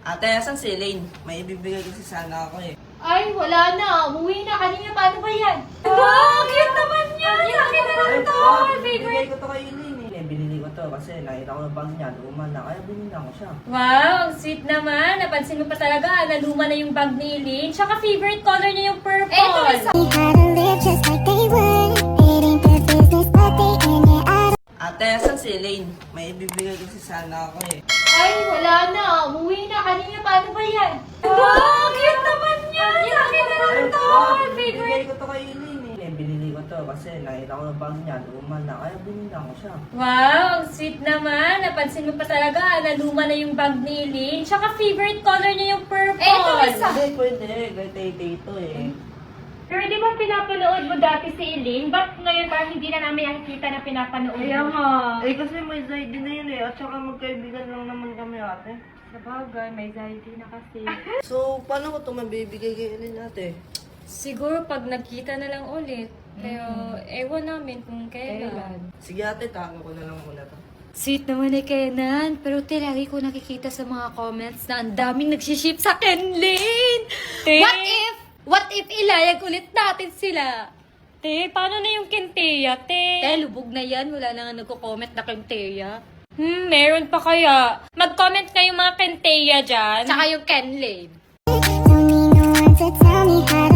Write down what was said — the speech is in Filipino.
Ate, asan si Elaine? May ibibigay kasi sana ako eh. Ay, wala na. Umuwi na. Kanina, paano ba yan? Wow, cute naman yan! Akin na lang to! Bibigay ko to kay Elaine eh. Binili ko to kasi nakita ko yung bag niya, luma na, kaya binili ko siya. Wow, sweet naman. Napansin mo pa talaga na luma na yung bag ni Eileen. Tsaka favorite color niya yung purple. Ito, isa. We had to live just like they would. It ain't their business, but they in it. Ate, asan si Elaine? May ibibigay kasi sana ako eh. Ay, wala na. Umuwi na. Kanina, paano ba yan? Wow, cute naman yan! Akin na lang to! Bibigay ko to kay Elaine eh. Binili ko to kasi nakita ko yung bag niya, luma na, kaya binili ko siya. Wow, sweet naman. Napansin mo pa talaga na luma na yung bag ni Eileen. Tsaka favorite color niya yung purple. Ito, isa. Hindi, pwede. Gantay ito eh. Pero di ba pinapanood mo dati si Eileen? Ba't ngayon parang hindi na namin nakikita na pinapanood mo? Eh kasi may Zaidi na yun eh. At saka magkaibigan lang naman kami ate. Sabagay, may anxiety na kasi. So, paano ko ito mabibigay kay Elaine ate? Siguro pag nagkita na lang ulit. Pero ewan namin kung kailan. Sige ate, tago ko na lang muna to. Sweet naman ni Kenan. Pero lagi ko nakikita sa mga comments na ang daming nagsiship sa Kenlyn. What if ilayag ulit natin sila? Te, paano na yung Kenteya, te? Te, lubog na yan. Wala na nga nagko-comment na Kenteya. Meron pa kaya? Mag-comment kayo mga Kenteya dyan. Tsaka yung Kenlyn. Don't need no one to tell me how to